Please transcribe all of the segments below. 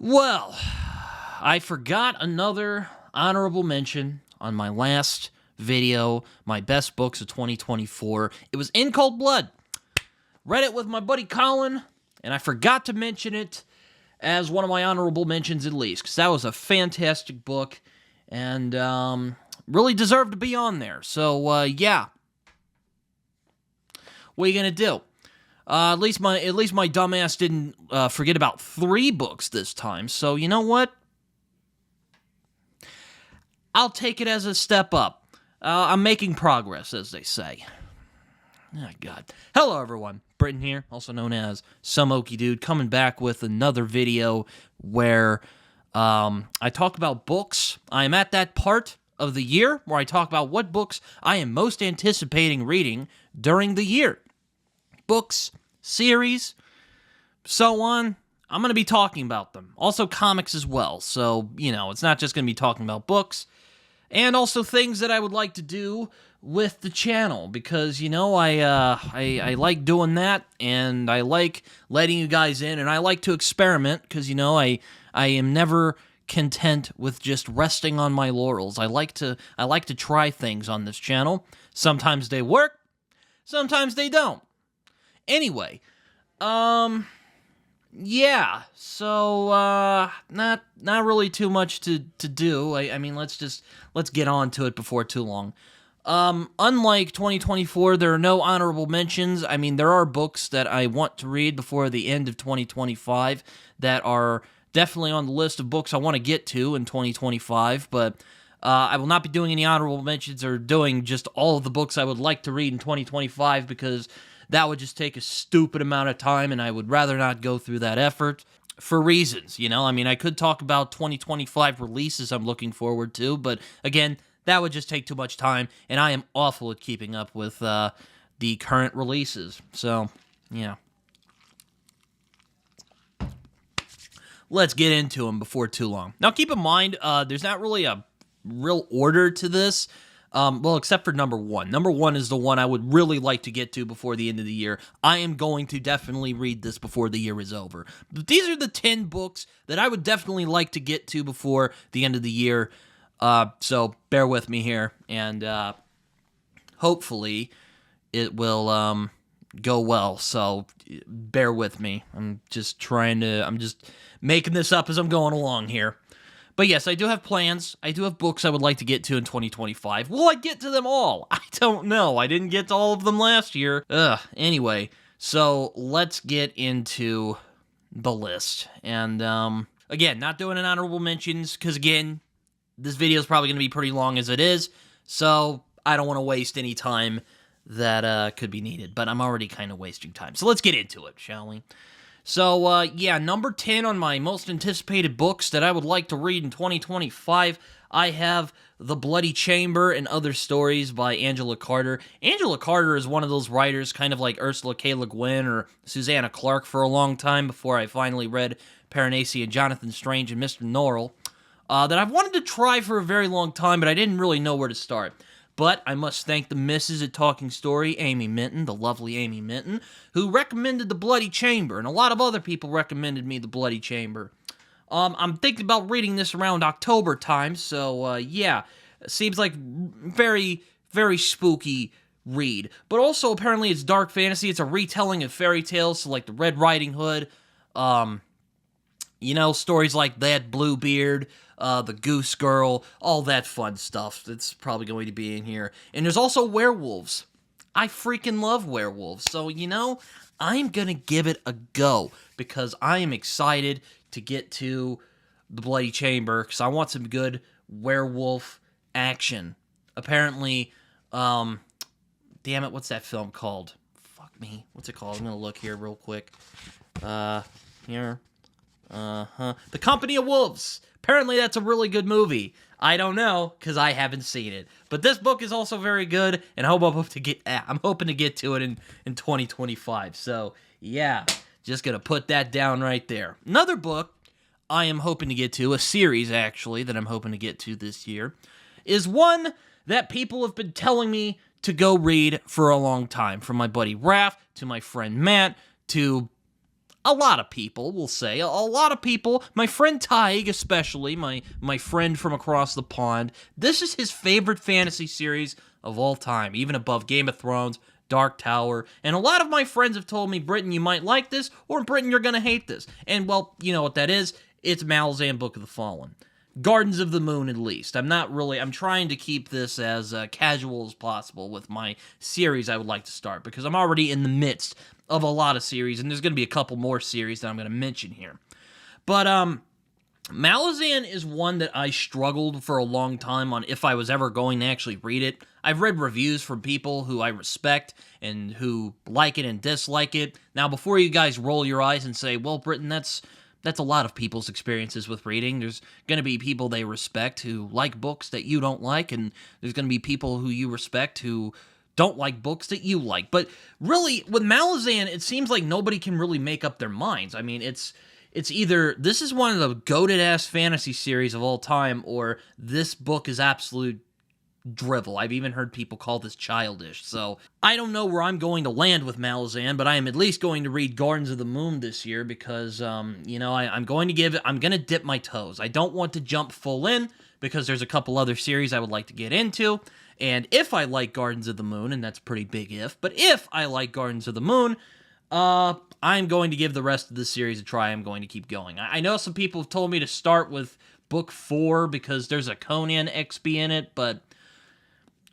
Well, I forgot another honorable mention on my last video, my best books of 2024. It was In Cold Blood. Read it with my buddy Colin, and I forgot to mention it as one of my honorable mentions at least, because that was a fantastic book, and really deserved to be on there. So, yeah. What are you gonna do? At least my dumbass didn't forget about 3 books this time. So you know what? I'll take it as a step up. I'm making progress, as they say. Oh, God. Hello, everyone. Britton here, also known as Some Okie Dude, coming back with another video where I talk about books. I am at that part of the year where I talk about what books I am most anticipating reading during the year. Books, series, so on. I'm going to be talking about them. Also comics as well. So, you know, it's not just going to be talking about books. And also things that I would like to do with the channel. Because, you know, I like doing that. And I like letting you guys in. And I like to experiment. Because, you know, I am never content with just resting on my laurels. I like to try things on this channel. Sometimes they work. Sometimes they don't. Anyway, yeah, so, not really too much to do. I mean, let's get on to it before too long. Unlike 2024, there are no honorable mentions. I mean, there are books that I want to read before the end of 2025 that are definitely on the list of books I want to get to in 2025, but I will not be doing any honorable mentions or doing just all of the books I would like to read in 2025 because that would just take a stupid amount of time, and I would rather not go through that effort for reasons, you know? I mean, I could talk about 2025 releases I'm looking forward to, but again, that would just take too much time, and I am awful at keeping up with the current releases. So, yeah. Let's get into them before too long. Now, keep in mind, there's not really a real order to this. Well, except for number 1. Number 1 is the one I would really like to get to before the end of the year. I am going to definitely read this before the year is over. But these are the 10 books that I would definitely like to get to before the end of the year. So bear with me here, and hopefully it will go well. So bear with me. I'm just making this up as I'm going along here. But yes, I do have plans. I do have books I would like to get to in 2025. Will I get to them all? I don't know. I didn't get to all of them last year. Anyway, so let's get into the list. And, again, not doing an honorable mentions, because, again, this video is probably going to be pretty long as it is. So I don't want to waste any time that could be needed. But I'm already kind of wasting time. So let's get into it, shall we? So, yeah, number 10 on my most anticipated books that I would like to read in 2025, I have The Bloody Chamber and Other Stories by Angela Carter. Angela Carter is one of those writers, kind of like Ursula K. Le Guin or Susanna Clarke for a long time before I finally read Piranesi and Jonathan Strange and Mr. Norrell, that I've wanted to try for a very long time, but I didn't really know where to start. But I must thank the missus at Talking Story, Amy Minton, the lovely Amy Minton, who recommended The Bloody Chamber, and a lot of other people recommended me The Bloody Chamber. I'm thinking about reading this around October time, so, yeah, seems like very, very spooky read. But also, apparently, it's dark fantasy. It's a retelling of fairy tales, so like the Red Riding Hood, you know, stories like that, Bluebeard, the Goose Girl, all that fun stuff that's probably going to be in here. And there's also werewolves. I freaking love werewolves. So, you know, I'm going to give it a go because I am excited to get to The Bloody Chamber because I want some good werewolf action. Apparently, damn it, what's that film called? Fuck me. What's it called? I'm going to look here real quick. Here. The Company of Wolves. Apparently that's a really good movie. I don't know, because I haven't seen it. But this book is also very good, and I'm hoping to get to it in 2025. So, yeah, just gonna put that down right there. Another book I am hoping to get to, a series, actually, that I'm hoping to get to this year, is one that people have been telling me to go read for a long time. From my buddy Raph, to my friend Matt, to a lot of people will say, a lot of people, my friend Tig especially, my friend from across the pond, this is his favorite fantasy series of all time, even above Game of Thrones, Dark Tower, and a lot of my friends have told me, Britton, you might like this, or Britton, you're gonna hate this. And, well, you know what that is? It's Malazan Book of the Fallen. Gardens of the Moon, at least. I'm trying to keep this as casual as possible with my series I would like to start, because I'm already in the midst of a lot of series, and there's going to be a couple more series that I'm going to mention here. But, Malazan is one that I struggled for a long time on if I was ever going to actually read it. I've read reviews from people who I respect and who like it and dislike it. Now, before you guys roll your eyes and say, well, Britton, that's a lot of people's experiences with reading. There's going to be people they respect who like books that you don't like, and there's going to be people who you respect who don't like books that you like. But really, with Malazan, it seems like nobody can really make up their minds. I mean, it's either this is one of the goated-ass fantasy series of all time, or this book is absolute drivel. I've even heard people call this childish. So I don't know where I'm going to land with Malazan, but I am at least going to read Gardens of the Moon this year because, you know, I'm going to dip my toes. I don't want to jump full in because there's a couple other series I would like to get into. And if I like Gardens of the Moon, and that's a pretty big if, but if I like Gardens of the Moon, I'm going to give the rest of the series a try. I'm going to keep going. I know some people have told me to start with book 4 because there's a Conan XP in it, but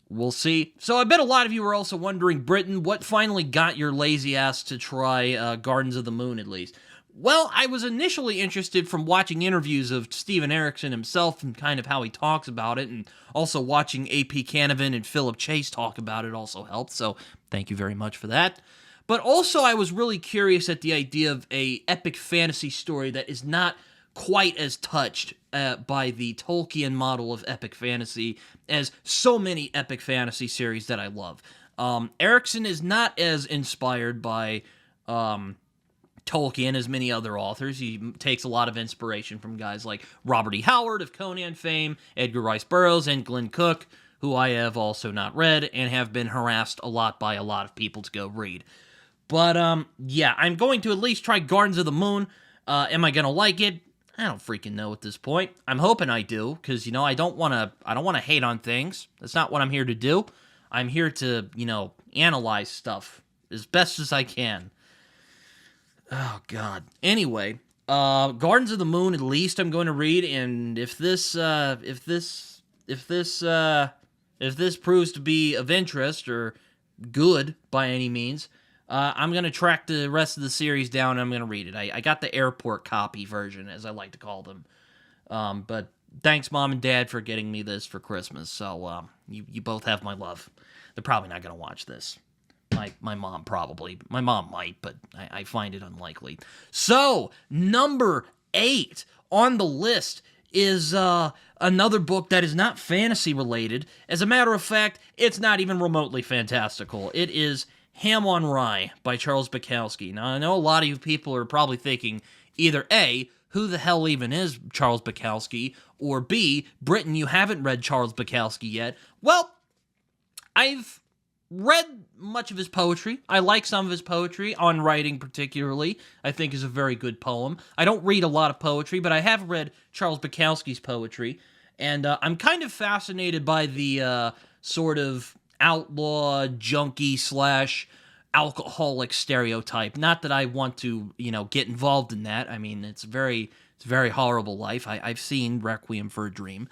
we'll see. So I bet a lot of you are also wondering, Britton, what finally got your lazy ass to try Gardens of the Moon at least? Well, I was initially interested from watching interviews of Steven Erikson himself and kind of how he talks about it, and also watching A.P. Canavan and Philip Chase talk about it also helped, so thank you very much for that. But also I was really curious at the idea of a epic fantasy story that is not quite as touched by the Tolkien model of epic fantasy as so many epic fantasy series that I love. Erikson is not as inspired by Tolkien as many other authors. He takes a lot of inspiration from guys like Robert E. Howard of Conan fame, Edgar Rice Burroughs, and Glenn Cook, who I have also not read and have been harassed a lot by a lot of people to go read. But, yeah, I'm going to at least try Gardens of the Moon. Am I gonna like it? I don't freaking know at this point. I'm hoping I do, because, you know, I don't want to hate on things. That's not what I'm here to do. I'm here to, you know, analyze stuff as best as I can. Oh, God. Anyway, Gardens of the Moon, at least I'm going to read, and if this proves to be of interest, or good by any means, I'm going to track the rest of the series down and I'm going to read it. I got the airport copy version, as I like to call them. But thanks, Mom and Dad, for getting me this for Christmas. So you both have my love. They're probably not going to watch this. My mom probably. My mom might, but I find it unlikely. So, number 8 on the list is another book that is not fantasy related. As a matter of fact, it's not even remotely fantastical. It is Ham on Rye by Charles Bukowski. Now, I know a lot of you people are probably thinking either A, who the hell even is Charles Bukowski, or B, Britton, you haven't read Charles Bukowski yet. Well, I've read much of his poetry. I like some of his poetry, On Writing particularly, I think is a very good poem. I don't read a lot of poetry, but I have read Charles Bukowski's poetry, and I'm kind of fascinated by the sort of outlaw, junkie / alcoholic stereotype. Not that I want to, you know, get involved in that. I mean, it's a very horrible life. I've seen Requiem for a Dream.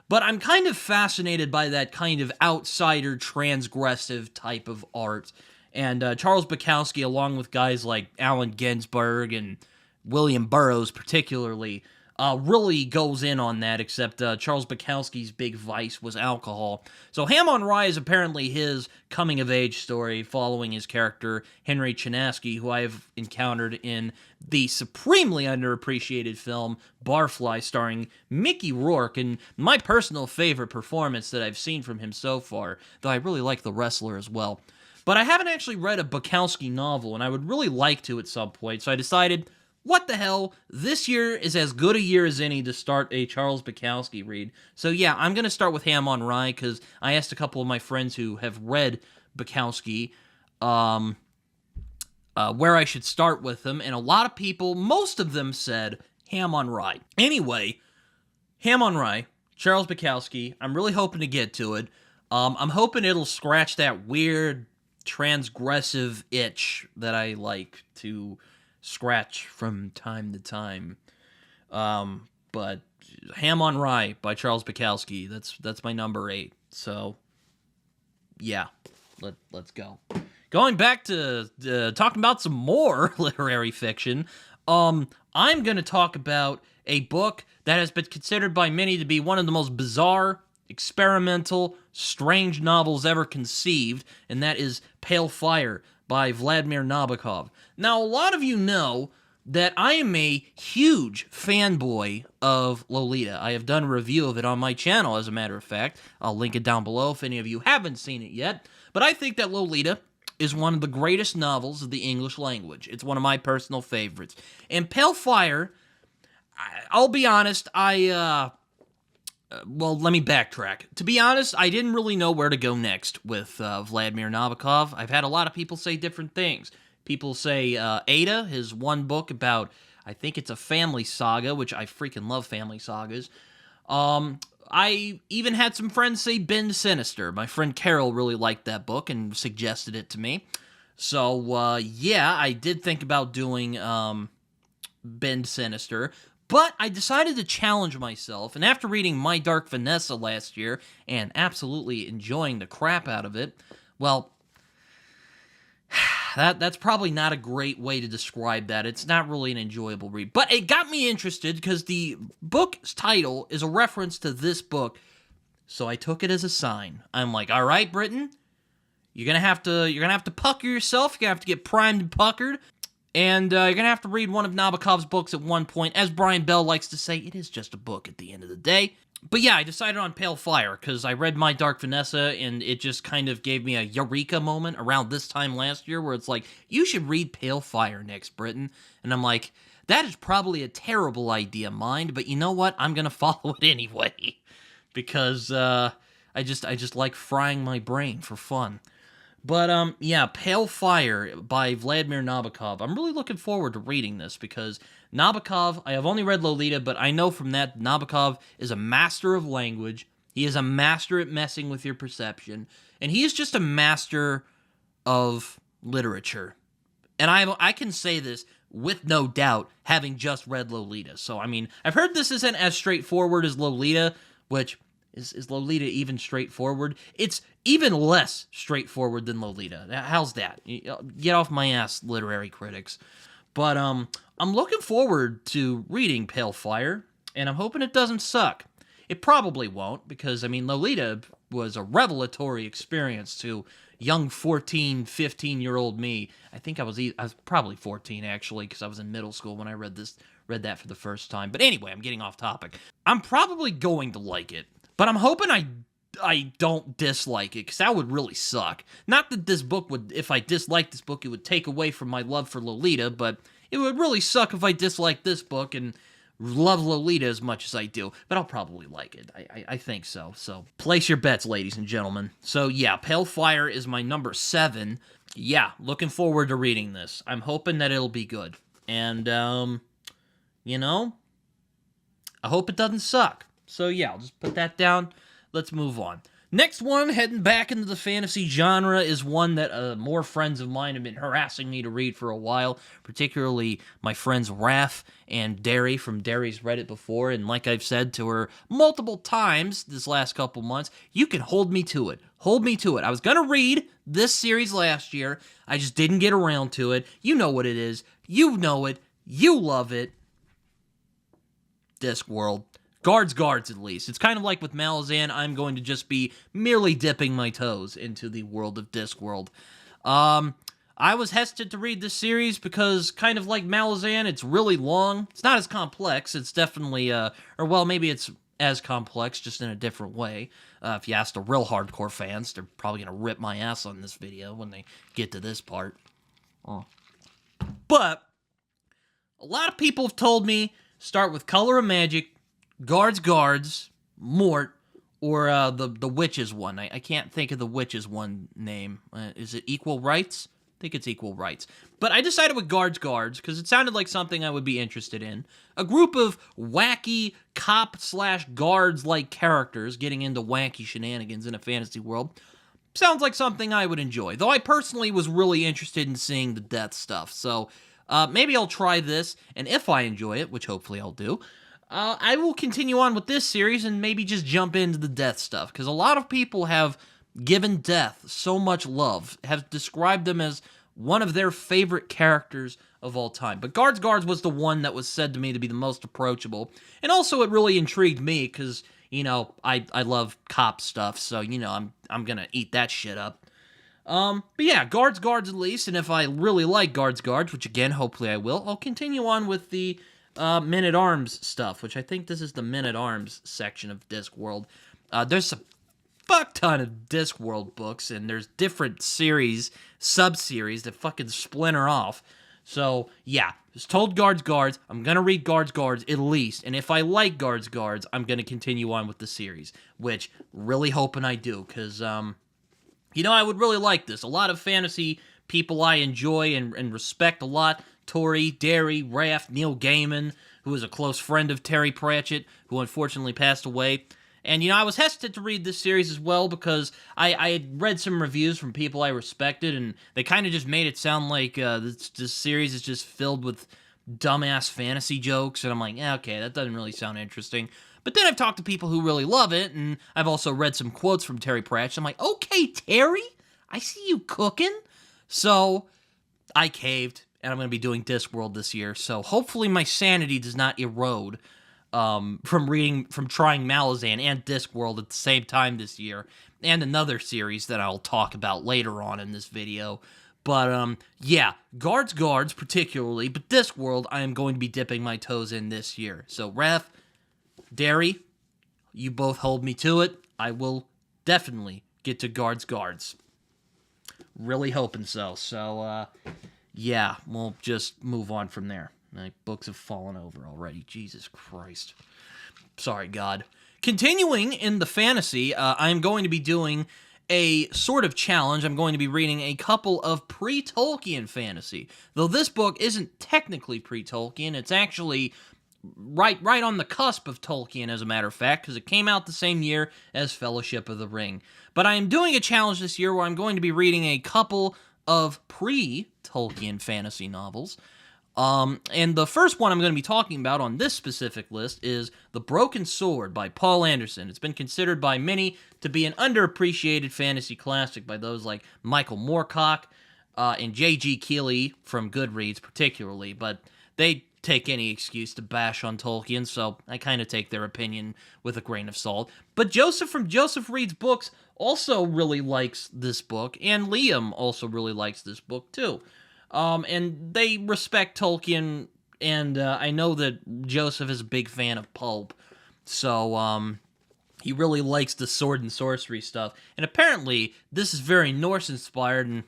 But I'm kind of fascinated by that kind of outsider, transgressive type of art. And Charles Bukowski, along with guys like Allen Ginsberg and William Burroughs particularly, really goes in on that, except Charles Bukowski's big vice was alcohol. So Ham on Rye is apparently his coming-of-age story following his character, Henry Chinaski, who I've encountered in the supremely underappreciated film Barfly, starring Mickey Rourke, and my personal favorite performance that I've seen from him so far, though I really like The Wrestler as well. But I haven't actually read a Bukowski novel, and I would really like to at some point, so I decided, what the hell, this year is as good a year as any to start a Charles Bukowski read. So yeah, I'm going to start with Ham on Rye, because I asked a couple of my friends who have read Bukowski where I should start with them, and a lot of people, most of them said Ham on Rye. Anyway, Ham on Rye, Charles Bukowski, I'm really hoping to get to it. I'm hoping it'll scratch that weird, transgressive itch that I like to scratch from time to time. But Ham on Rye by Charles Bukowski, that's my number 8. So, yeah, let's go. Going back to talking about some more literary fiction, I'm going to talk about a book that has been considered by many to be one of the most bizarre, experimental, strange novels ever conceived, and that is Pale Fire by Vladimir Nabokov. Now, a lot of you know that I am a huge fanboy of Lolita. I have done a review of it on my channel, as a matter of fact. I'll link it down below if any of you haven't seen it yet. But I think that Lolita is one of the greatest novels of the English language. It's one of my personal favorites. And Pale Fire, I'll be honest, well, let me backtrack. To be honest, I didn't really know where to go next with Vladimir Nabokov. I've had a lot of people say different things. People say Ada, his one book about, I think it's a family saga, which I freaking love family sagas. I even had some friends say Bend Sinister. My friend Carol really liked that book and suggested it to me. So, yeah, I did think about doing Bend Sinister, but I decided to challenge myself, and after reading My Dark Vanessa last year and absolutely enjoying the crap out of it, well, that's probably not a great way to describe that. It's not really an enjoyable read. But it got me interested because the book's title is a reference to this book, so I took it as a sign. I'm like, all right, Britton, you're gonna have to pucker yourself. You're gonna have to get primed and puckered, and you're gonna have to read one of Nabokov's books at one point. As Brian Bell likes to say, it is just a book at the end of the day. But yeah, I decided on Pale Fire because I read My Dark Vanessa, and it just kind of gave me a eureka moment around this time last year where it's like, you should read Pale Fire next, Britton. And I'm like, that is probably a terrible idea, mind, but you know what? I'm going to follow it anyway because I just like frying my brain for fun. But, yeah, Pale Fire by Vladimir Nabokov. I'm really looking forward to reading this because Nabokov, I have only read Lolita, but I know from that Nabokov is a master of language. He is a master at messing with your perception. And he is just a master of literature. And I can say this with no doubt, having just read Lolita. So, I mean, I've heard this isn't as straightforward as Lolita, which... Is Lolita even straightforward? It's even less straightforward than Lolita. How's that? Get off my ass, literary critics. But I'm looking forward to reading Pale Fire, and I'm hoping it doesn't suck. It probably won't, because, I mean, Lolita was a revelatory experience to young 14, 15-year-old me. I think I was probably 14, actually, because I was in middle school when I read that for the first time. But anyway, I'm getting off topic. I'm probably going to like it. But I'm hoping I don't dislike it, because that would really suck. Not that this book would, if I disliked this book, it would take away from my love for Lolita, but it would really suck if I disliked this book and love Lolita as much as I do. But I'll probably like it. I think so. So place your bets, ladies and gentlemen. So yeah, Pale Fire is my number 7. Yeah, looking forward to reading this. I'm hoping that it'll be good. And, you know, I hope it doesn't suck. So yeah, I'll just put that down. Let's move on. Next one, heading back into the fantasy genre, is one that more friends of mine have been harassing me to read for a while, particularly my friends Raph and Derry from Derry's read it before, and like I've said to her multiple times this last couple months, you can hold me to it. Hold me to it. I was going to read this series last year. I just didn't get around to it. You know what it is. You know it. You love it. Discworld. Guards, at least. It's kind of like with Malazan, I'm going to just be merely dipping my toes into the world of Discworld. I was hesitant to read this series because, kind of like Malazan, it's really long. It's not as complex. It's definitely, or well, maybe it's as complex, just in a different way. If you ask the real hardcore fans, they're probably going to rip my ass on this video when they get to this part. Oh. But, a lot of people have told me, start with Color of Magic, Guards, Mort, or the Witches one. I can't think of the Witches one name. Is it Equal Rights? think it's equal rights. But I decided with Guards because it sounded like something I would be interested in. A group of wacky cop/guards-like characters getting into wacky shenanigans in a fantasy world. Sounds like something I would enjoy. Though I personally was really interested in seeing the death stuff. So maybe I'll try this, and if I enjoy it, which hopefully I'll do, I will continue on with this series and maybe just jump into the death stuff. Because a lot of people have given death so much love, have described them as one of their favorite characters of all time. But Guards was the one that was said to me to be the most approachable. And also it really intrigued me because, you know, I love cop stuff, so, you know, I'm gonna eat that shit up. But yeah, Guards at least, and if I really like Guards, which again, hopefully I will, I'll continue on with the Men-at-Arms stuff, which I think this is the Men-at-Arms section of Discworld. There's a fuck ton of Discworld books, and there's different series, sub-series that fucking splinter off. So, yeah, just told Guards, I'm gonna read Guards at least, and if I like Guards, I'm gonna continue on with the series, which, really hoping I do, because, you know, I would really like this. A lot of fantasy people I enjoy and respect a lot. Tori, Derry, Raph, Neil Gaiman, who is a close friend of Terry Pratchett, who unfortunately passed away. And, you know, I was hesitant to read this series as well because I had read some reviews from people I respected, and they kind of just made it sound like this series is just filled with dumbass fantasy jokes, and I'm like, yeah, okay, that doesn't really sound interesting. But then I've talked to people who really love it, and I've also read some quotes from Terry Pratchett. I'm like, okay, Terry, I see you cooking. So I caved, and I'm going to be doing Discworld this year, so hopefully my sanity does not erode from trying Malazan and Discworld at the same time this year, and another series that I'll talk about later on in this video. But, yeah, Guards particularly, but Discworld I am going to be dipping my toes in this year. So, Raph, Derry, you both hold me to it. I will definitely get to Guards. Really hoping so. So, yeah, we'll just move on from there. My books have fallen over already. Jesus Christ. Sorry, God. Continuing in the fantasy, I'm going to be doing a sort of challenge. I'm going to be reading a couple of pre-Tolkien fantasy. Though this book isn't technically pre-Tolkien, it's actually right on the cusp of Tolkien, as a matter of fact, because it came out the same year as Fellowship of the Ring. But I am doing a challenge this year where I'm going to be reading a couple of pre-Tolkien fantasy novels. And the first one I'm going to be talking about on this specific list is The Broken Sword by Paul Anderson. It's been considered by many to be an underappreciated fantasy classic by those like Michael Moorcock and J.G. Keeley from Goodreads particularly, but they take any excuse to bash on Tolkien, so I kind of take their opinion with a grain of salt. But Joseph from Joseph Reads Books also really likes this book, and Liam also really likes this book too. And they respect Tolkien, and I know that Joseph is a big fan of pulp, so he really likes the sword and sorcery stuff. And apparently, this is very Norse-inspired, and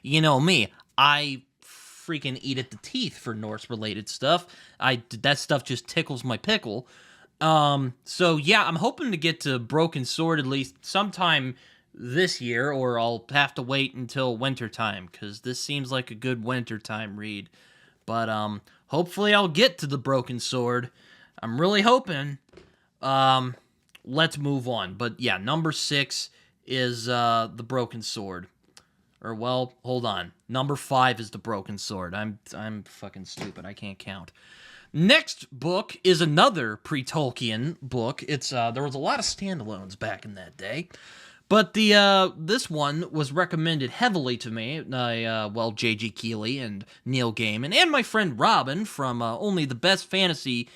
you know me, I freaking eat at the teeth for Norse-related stuff. That stuff just tickles my pickle. So yeah, I'm hoping to get to Broken Sword at least sometime this year, or I'll have to wait until wintertime, because this seems like a good wintertime read. But hopefully I'll get to the Broken Sword. I'm really hoping. Let's move on. But yeah, number 6 is the Broken Sword. Or, well, hold on. Number 5 is the Broken Sword. I'm fucking stupid. I can't count. Next book is another pre-Tolkien book. It's there was a lot of standalones back in that day. But this one was recommended heavily to me by, J.G. Keeley and Neil Gaiman, and my friend Robin from Only the Best Fantasy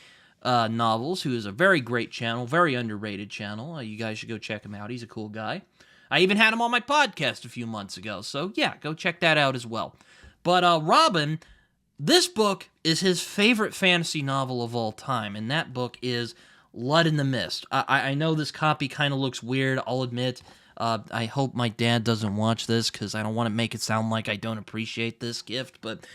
Novels, who is a very great channel, very underrated channel. You guys should go check him out. He's a cool guy. I even had him on my podcast a few months ago, so yeah, go check that out as well. But Robin, this book is his favorite fantasy novel of all time, and that book is Blood in the Mist. I know this copy kind of looks weird, I'll admit. I hope my dad doesn't watch this, because I don't want to make it sound like I don't appreciate this gift, but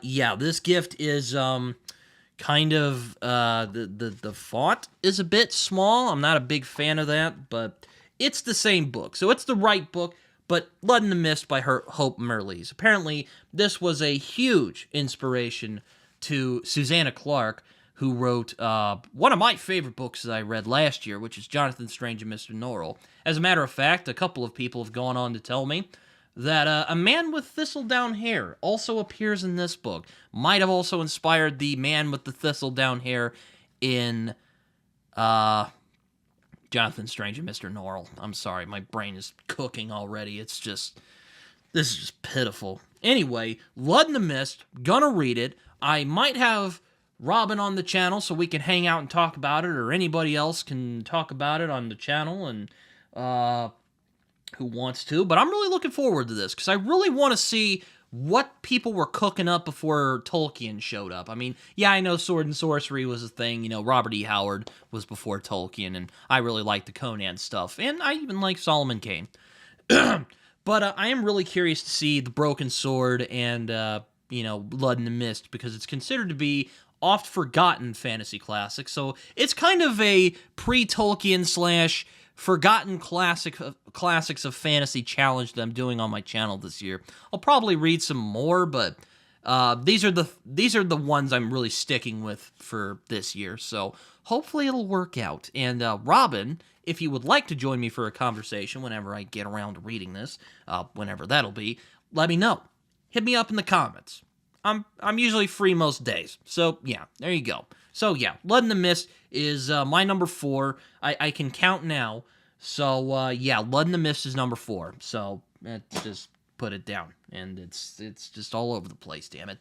yeah, this gift is kind of, the font is a bit small. I'm not a big fan of that, but it's the same book, so it's the right book, but Blood in the Mist by Hope Merles. Apparently, this was a huge inspiration to Susanna Clarke, who wrote one of my favorite books that I read last year, which is Jonathan Strange and Mr. Norrell. As a matter of fact, a couple of people have gone on to tell me that a man with thistledown hair also appears in this book. Might have also inspired the man with the thistledown hair in Jonathan Strange and Mr. Norrell. I'm sorry, my brain is cooking already. This is just pitiful. Anyway, Blood in the Mist, gonna read it. I might have Robin on the channel so we can hang out and talk about it, or anybody else can talk about it on the channel, and who wants to. But I'm really looking forward to this, because I really want to see what people were cooking up before Tolkien showed up. I mean, yeah, I know Sword and Sorcery was a thing. You know, Robert E. Howard was before Tolkien, and I really liked the Conan stuff, and I even like Solomon Kane. But I am really curious to see The Broken Sword and, Blood in the Mist, because it's considered to be oft-forgotten fantasy classic, so it's kind of a pre-Tolkien / forgotten classics of fantasy challenge that I'm doing on my channel this year. I'll probably read some more, but these are the ones I'm really sticking with for this year. So hopefully it'll work out. And Robin, if you would like to join me for a conversation whenever I get around to reading this, whenever that'll be, let me know. Hit me up in the comments. I'm usually free most days. So yeah, there you go. So yeah, Blood in the Mist is my number 4. I can count now. So yeah, Blood in the Mist is number 4. So let's just put it down. And it's just all over the place, damn it.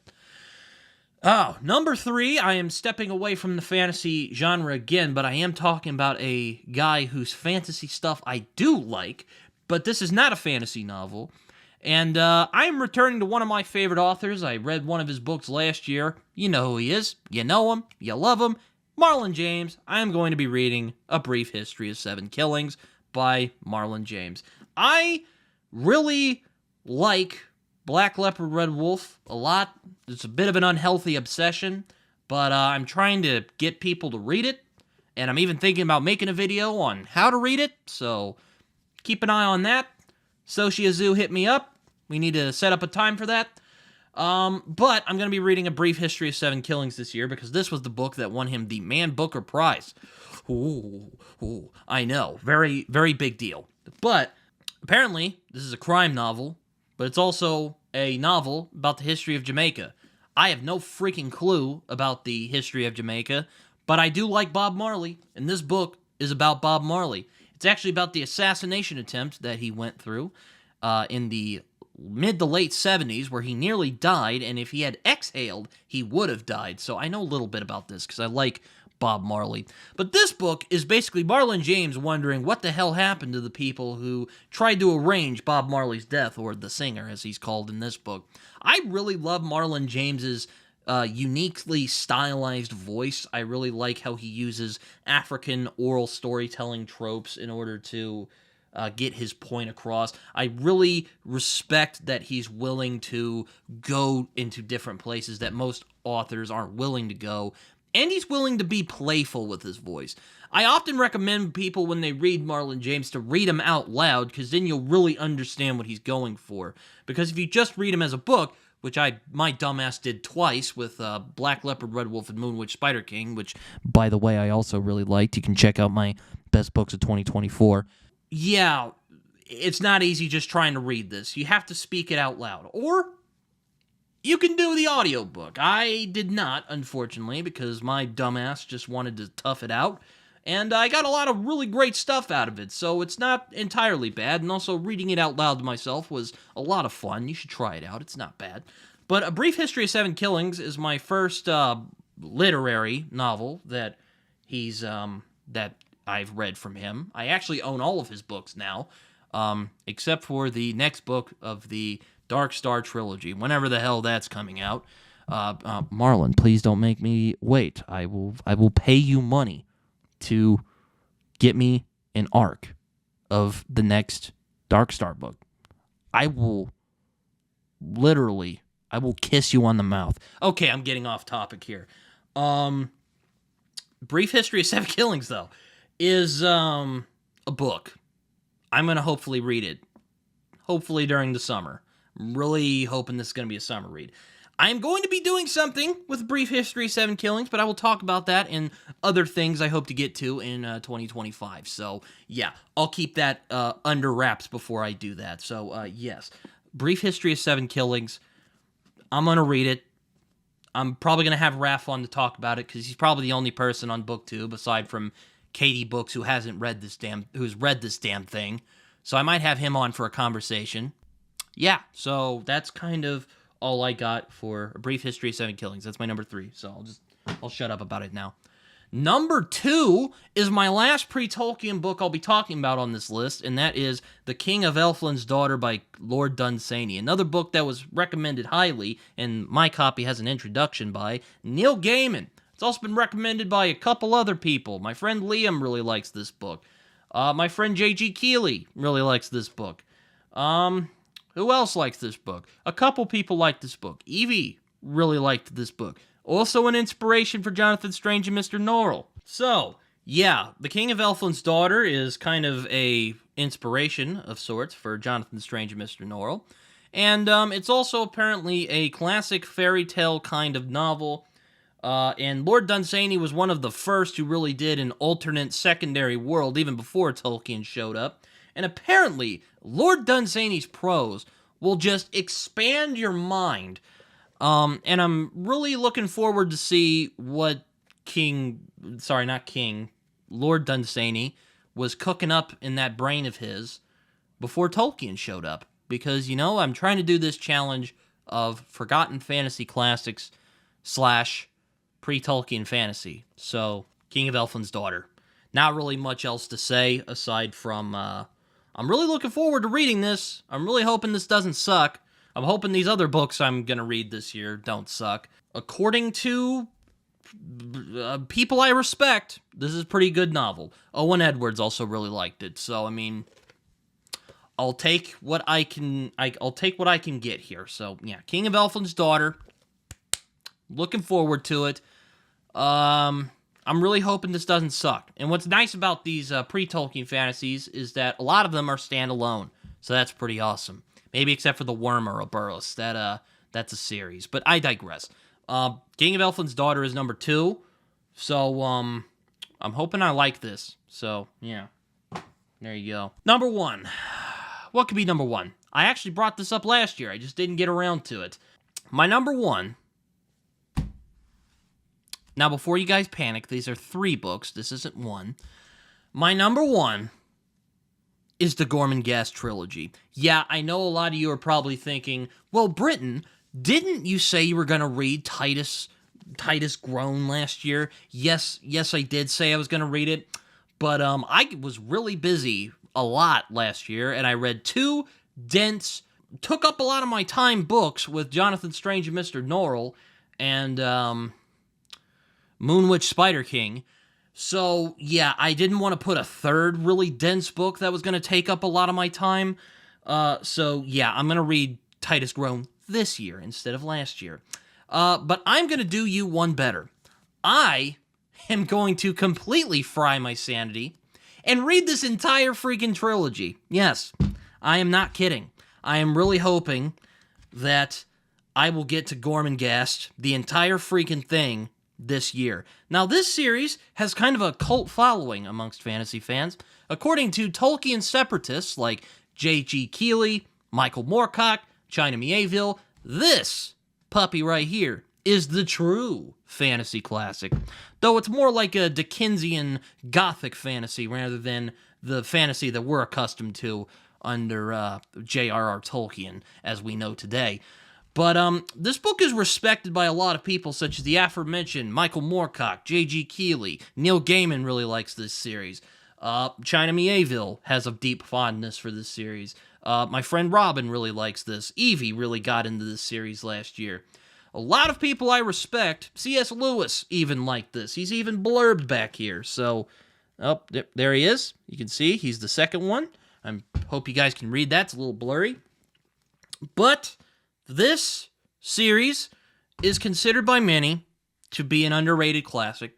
Oh, number 3, I am stepping away from the fantasy genre again, but I am talking about a guy whose fantasy stuff I do like, but this is not a fantasy novel. And I am returning to one of my favorite authors. I read one of his books last year. You know who he is. You know him. You love him. Marlon James. I am going to be reading A Brief History of 7 Killings by Marlon James. I really like Black Leopard Red Wolf a lot. It's a bit of an unhealthy obsession, but I'm trying to get people to read it, and I'm even thinking about making a video on how to read it, so keep an eye on that. Soshi Azu, hit me up. We need to set up a time for that. But I'm going to be reading A Brief History of 7 Killings this year, because this was the book that won him the Man Booker Prize. Ooh, I know. Very, very big deal. But apparently, this is a crime novel, but it's also a novel about the history of Jamaica. I have no freaking clue about the history of Jamaica, but I do like Bob Marley, and this book is about Bob Marley. It's actually about the assassination attempt that he went through in the mid to late 70s, where he nearly died, and if he had exhaled, he would have died. So I know a little bit about this, because I like Bob Marley. But this book is basically Marlon James wondering what the hell happened to the people who tried to arrange Bob Marley's death, or the singer, as he's called in this book. I really love Marlon James's uniquely stylized voice. I really like how he uses African oral storytelling tropes in order to get his point across. I really respect that he's willing to go into different places that most authors aren't willing to go, and he's willing to be playful with his voice. I often recommend people, when they read Marlon James, to read him out loud, because then you'll really understand what he's going for. Because if you just read him as a book, which my dumbass did twice with Black Leopard, Red Wolf, and Moonwitch Spider King, which, by the way, I also really liked. You can check out my best books of 2024. Yeah, it's not easy just trying to read this. You have to speak it out loud. Or you can do the audiobook. I did not, unfortunately, because my dumbass just wanted to tough it out. And I got a lot of really great stuff out of it, so it's not entirely bad. And also, reading it out loud to myself was a lot of fun. You should try it out. It's not bad. But A Brief History of 7 Killings is my first literary novel that that I've read from him. I actually own all of his books now, except for the next book of the Dark Star trilogy, whenever the hell that's coming out. Marlon, please don't make me wait. I will pay you money to get me an arc of the next Dark Star book. I will kiss you on the mouth. Okay, I'm getting off topic here. Brief History of 7 Killings, though, is a book. I'm going to hopefully read it. hopefully during the summer. I'm really hoping this is going to be a summer read. I'm going to be doing something with Brief History of 7 Killings, but I will talk about that and other things I hope to get to in 2025. So, yeah, I'll keep that under wraps before I do that. So, yes, Brief History of 7 Killings. I'm going to read it. I'm probably going to have Raph on to talk about it because he's probably the only person on BookTube aside from Katie Books who's read this damn thing. So I might have him on for a conversation. Yeah, so that's kind of all I got for A Brief History of 7 Killings. That's my number 3, so I'll shut up about it now. Number 2 is my last pre-Tolkien book I'll be talking about on this list, and that is The King of Elfland's Daughter by Lord Dunsany. Another book that was recommended highly, and my copy has an introduction by Neil Gaiman. It's also been recommended by a couple other people. My friend Liam really likes this book. My friend J.G. Keeley really likes this book. Who else likes this book? A couple people like this book. Evie really liked this book. Also an inspiration for Jonathan Strange and Mr. Norrell. So, yeah, The King of Elfland's Daughter is kind of a inspiration of sorts for Jonathan Strange and Mr. Norrell. And it's also apparently a classic fairy tale kind of novel. And Lord Dunsany was one of the first who really did an alternate secondary world, even before Tolkien showed up. And apparently, Lord Dunsany's prose will just expand your mind. And I'm really looking forward to see what Lord Dunsany was cooking up in that brain of his before Tolkien showed up. Because, I'm trying to do this challenge of forgotten fantasy classics / pre-Tolkien fantasy. So, King of Elfland's Daughter. Not really much else to say aside from, I'm really looking forward to reading this. I'm really hoping this doesn't suck. I'm hoping these other books I'm going to read this year don't suck. According to people I respect, this is a pretty good novel. Owen Edwards also really liked it. So, I'll take what I can get here. So, yeah, King of Elfland's Daughter. Looking forward to it. I'm really hoping this doesn't suck. And what's nice about these pre-Tolkien fantasies is that a lot of them are standalone. So that's pretty awesome. Maybe except for the Worm or Ouroboros. That's a series. But I digress. King of Elfland's Daughter is number 2. So, I'm hoping I like this. So, yeah. There you go. Number 1. What could be number 1? I actually brought this up last year. I just didn't get around to it. My number 1... Now, before you guys panic, these are 3 books. This isn't 1. My number 1 is the Gormenghast trilogy. Yeah, I know a lot of you are probably thinking, well, Britton, didn't you say you were going to read Titus Groan last year? Yes, I did say I was going to read it, but I was really busy a lot last year, and I read 2 dense, took up a lot of my time books with Jonathan Strange and Mr. Norrell, and Moonwitch Spider King. So, yeah, I didn't want to put a third really dense book that was going to take up a lot of my time. So, yeah, I'm going to read Titus Groan this year instead of last year. But I'm going to do you one better. I am going to completely fry my sanity and read this entire freaking trilogy. Yes, I am not kidding. I am really hoping that I will get to Gormenghast, the entire freaking thing, this year. Now, this series has kind of a cult following amongst fantasy fans. According to Tolkien separatists like J.G. Keeley, Michael Moorcock, China Mieville, this puppy right here is the true fantasy classic. Though it's more like a Dickensian gothic fantasy rather than the fantasy that we're accustomed to under J.R.R. Tolkien, as we know today. But this book is respected by a lot of people, such as the aforementioned Michael Moorcock, J.G. Keeley. Neil Gaiman really likes this series. China Mieville has a deep fondness for this series. My friend Robin really likes this. Evie really got into this series last year. A lot of people I respect, C.S. Lewis even liked this. He's even blurbed back here. So, there he is. You can see he's the second one. I hope you guys can read that. It's a little blurry. But this series is considered by many to be an underrated classic.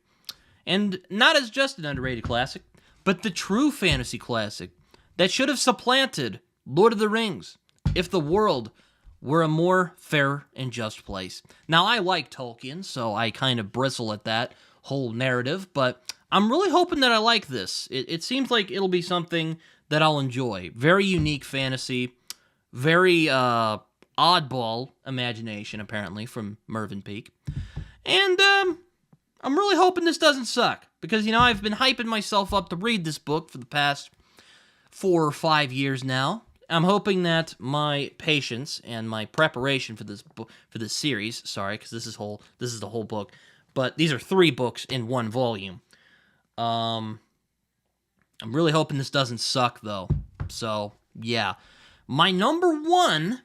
And not as just an underrated classic, but the true fantasy classic that should have supplanted Lord of the Rings, if the world were a more fair and just place. Now, I like Tolkien, so I kind of bristle at that whole narrative, but I'm really hoping that I like this. It seems like it'll be something that I'll enjoy. Very unique fantasy, very oddball imagination, apparently, from Mervyn Peake. And I'm really hoping this doesn't suck, because, I've been hyping myself up to read this book for the past 4 or 5 years now. I'm hoping that my patience and my preparation for this series, because this is the whole book, but these are 3 books in one volume. I'm really hoping this doesn't suck, though. So, yeah. My number 1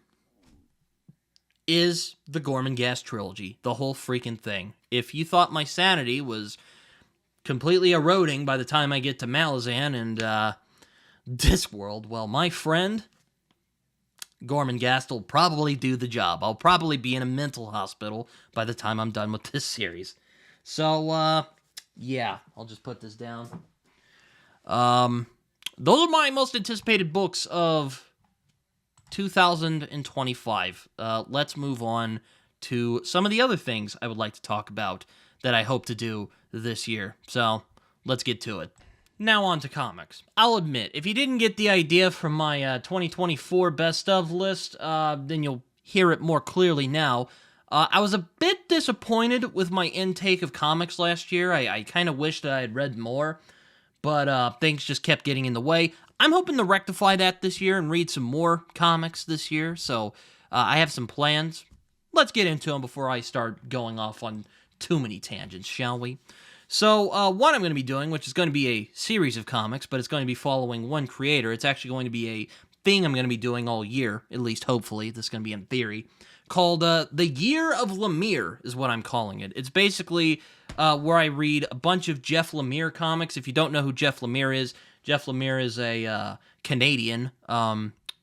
is the Gormenghast trilogy, the whole freaking thing. If you thought my sanity was completely eroding by the time I get to Malazan and Discworld, well, my friend, Gormenghast will probably do the job. I'll probably be in a mental hospital by the time I'm done with this series. So, yeah, I'll just put this down. Those are my most anticipated books of 2025. Let's move on to some of the other things I would like to talk about that I hope to do this year. So, let's get to it. Now on to comics. I'll admit, if you didn't get the idea from my 2024 best of list, then you'll hear it more clearly now. I was a bit disappointed with my intake of comics last year. I kind of wished that I had read more, but things just kept getting in the way. I'm hoping to rectify that this year and read some more comics this year, so I have some plans. Let's get into them before I start going off on too many tangents, shall we? So, what I'm going to be doing, which is going to be a series of comics, but it's going to be following one creator. It's actually going to be a thing I'm going to be doing all year, at least hopefully. This is going to be in theory. Called The Year of Lemire is what I'm calling it. It's basically where I read a bunch of Jeff Lemire comics. If you don't know who Jeff Lemire is a Canadian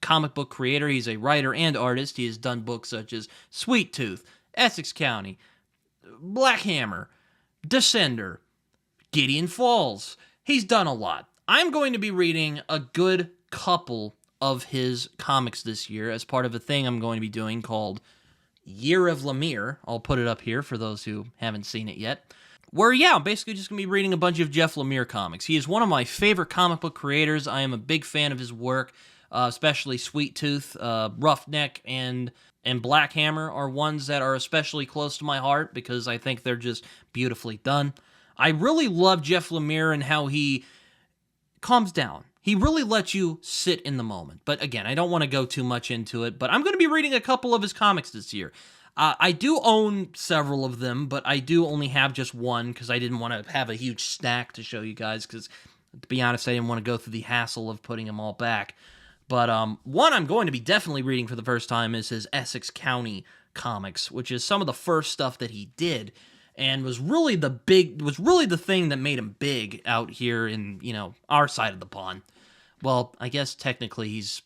comic book creator. He's a writer and artist. He has done books such as Sweet Tooth, Essex County, Black Hammer, Descender, Gideon Falls. He's done a lot. I'm going to be reading a good couple of his comics this year as part of a thing I'm going to be doing called Year of Lemire. I'll put it up here for those who haven't seen it yet. Where, yeah, I'm basically just going to be reading a bunch of Jeff Lemire comics. He is one of my favorite comic book creators. I am a big fan of his work, especially Sweet Tooth, Roughneck, and Black Hammer are ones that are especially close to my heart because I think they're just beautifully done. I really love Jeff Lemire and how he calms down. He really lets you sit in the moment. But again, I don't want to go too much into it, but I'm going to be reading a couple of his comics this year. I do own several of them, but I do only have just one because I didn't want to have a huge stack to show you guys because, to be honest, I didn't want to go through the hassle of putting them all back. But one I'm going to be definitely reading for the first time is his Essex County comics, which is some of the first stuff that he did, and was really the thing that made him big out here in, our side of the pond. Well, I guess technically he's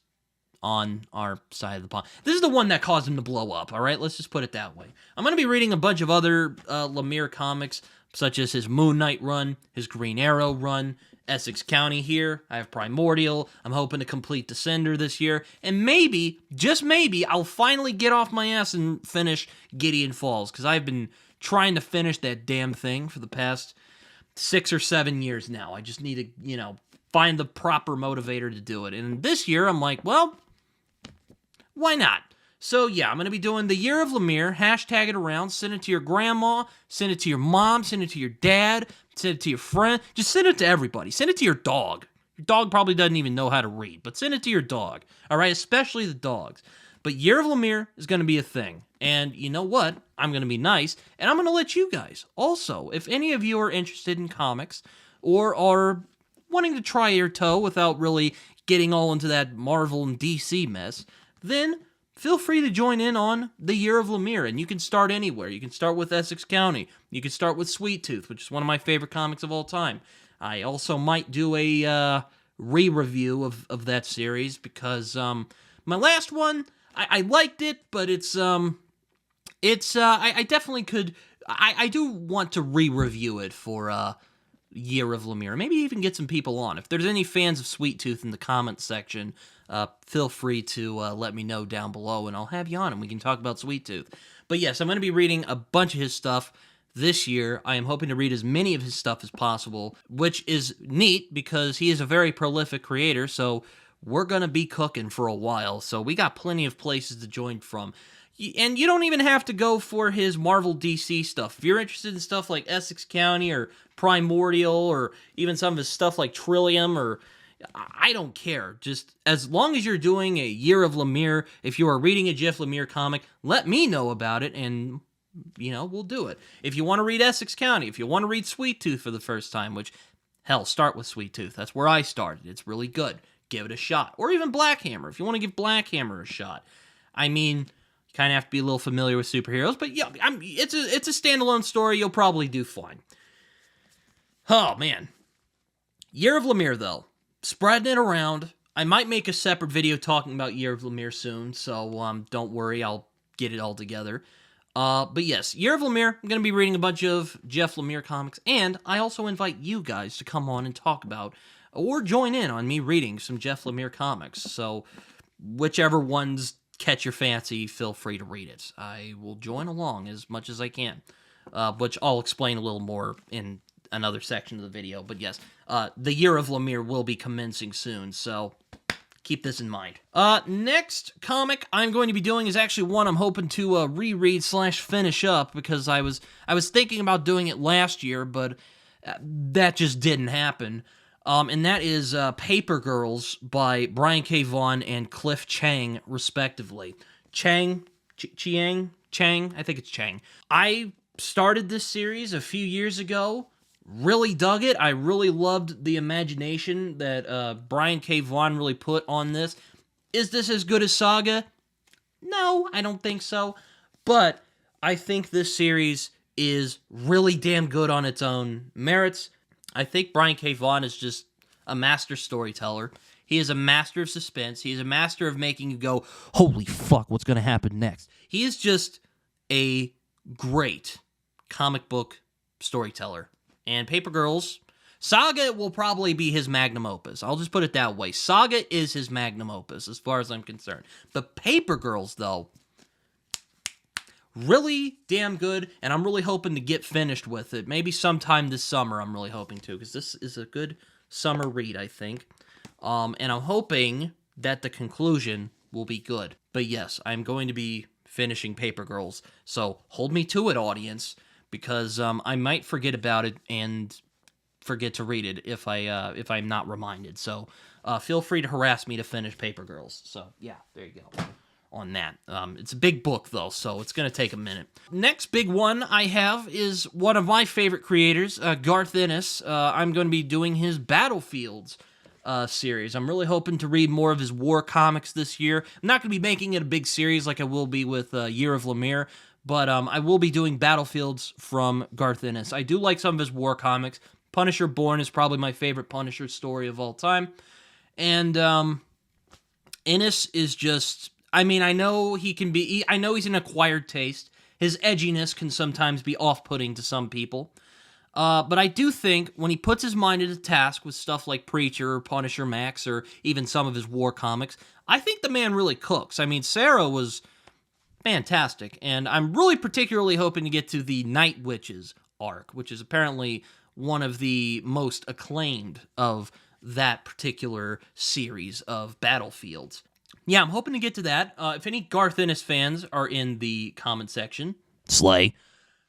on our side of the pond. This is the one that caused him to blow up, all right? Let's just put it that way. I'm going to be reading a bunch of other Lemire comics, such as his Moon Knight run, his Green Arrow run, Essex County here. I have Primordial. I'm hoping to complete Descender this year. And maybe, just maybe, I'll finally get off my ass and finish Gideon Falls, because I've been trying to finish that damn thing for the past 6 or 7 years now. I just need to, find the proper motivator to do it. And this year, I'm like, well, why not? So yeah, I'm going to be doing the Year of Lemire, hashtag it around, send it to your grandma, send it to your mom, send it to your dad, send it to your friend, just send it to everybody. Send it to your dog. Your dog probably doesn't even know how to read, but send it to your dog, all right? Especially the dogs. But Year of Lemire is going to be a thing. And you know what? I'm going to be nice, and I'm going to let you guys also, if any of you are interested in comics or are wanting to try your toe without really getting all into that Marvel and DC mess, then feel free to join in on the Year of Lemire, and you can start anywhere. You can start with Essex County. You can start with Sweet Tooth, which is one of my favorite comics of all time. I also might do a re-review of that series because my last one, I liked it, but I definitely could. I do want to re-review it for Year of Lemire. Maybe even get some people on. If there's any fans of Sweet Tooth in the comments section, feel free to let me know down below, and I'll have you on, and we can talk about Sweet Tooth. But yes, I'm going to be reading a bunch of his stuff this year. I am hoping to read as many of his stuff as possible, which is neat because he is a very prolific creator, so we're going to be cooking for a while. So we got plenty of places to join from. And you don't even have to go for his Marvel DC stuff. If you're interested in stuff like Essex County or Primordial or even some of his stuff like Trillium, or I don't care. Just as long as you're doing a Year of Lemire, if you are reading a Jeff Lemire comic, let me know about it and, we'll do it. If you want to read Essex County, if you want to read Sweet Tooth for the first time, which, hell, start with Sweet Tooth. That's where I started. It's really good. Give it a shot. Or even Black Hammer, if you want to give Black Hammer a shot. I mean, kind of have to be a little familiar with superheroes, but yeah, it's a standalone story. You'll probably do fine. Oh, man. Year of Lemire, though. Spreading it around. I might make a separate video talking about Year of Lemire soon, so don't worry. I'll get it all together. But yes, Year of Lemire, I'm going to be reading a bunch of Jeff Lemire comics, and I also invite you guys to come on and talk about, or join in on me reading some Jeff Lemire comics. So whichever ones catch your fancy, feel free to read it. I will join along as much as I can, which I'll explain a little more in another section of the video. But yes, the Year of Lemire will be commencing soon, so keep this in mind. Next comic I'm going to be doing is actually one I'm hoping to reread / finish up, because I was thinking about doing it last year, but that just didn't happen. And that is Paper Girls by Brian K. Vaughan and Cliff Chiang, respectively. Chiang? I think it's Chiang. I started this series a few years ago, really dug it. I really loved the imagination that Brian K. Vaughan really put on this. Is this as good as Saga? No, I don't think so. But I think this series is really damn good on its own merits. I think Brian K. Vaughan is just a master storyteller. He is a master of suspense. He is a master of making you go, holy fuck, what's going to happen next? He is just a great comic book storyteller. And Paper Girls, Saga will probably be his magnum opus. I'll just put it that way. Saga is his magnum opus, as far as I'm concerned. But Paper Girls, though, really damn good, and I'm really hoping to get finished with it. Maybe sometime this summer, I'm really hoping to, because this is a good summer read, I think. And I'm hoping that the conclusion will be good. But yes, I'm going to be finishing Paper Girls, so hold me to it, audience, because I might forget about it and forget to read it if I'm not reminded. So feel free to harass me to finish Paper Girls. So yeah, there you go. On that. It's a big book, though, so it's going to take a minute. Next big one I have is one of my favorite creators, Garth Ennis. I'm going to be doing his Battlefields series. I'm really hoping to read more of his war comics this year. I'm not going to be making it a big series like I will be with Year of Lemire, but I will be doing Battlefields from Garth Ennis. I do like some of his war comics. Punisher Born is probably my favorite Punisher story of all time. And Ennis is just... I mean, I know I know he's an acquired taste. His edginess can sometimes be off-putting to some people. But I do think when he puts his mind to the task with stuff like Preacher or Punisher Max or even some of his war comics, I think the man really cooks. I mean, Sarah was fantastic, and I'm really particularly hoping to get to the Night Witches arc, which is apparently one of the most acclaimed of that particular series of Battlefields. Yeah, I'm hoping to get to that. If any Garth Ennis fans are in the comment section, slay,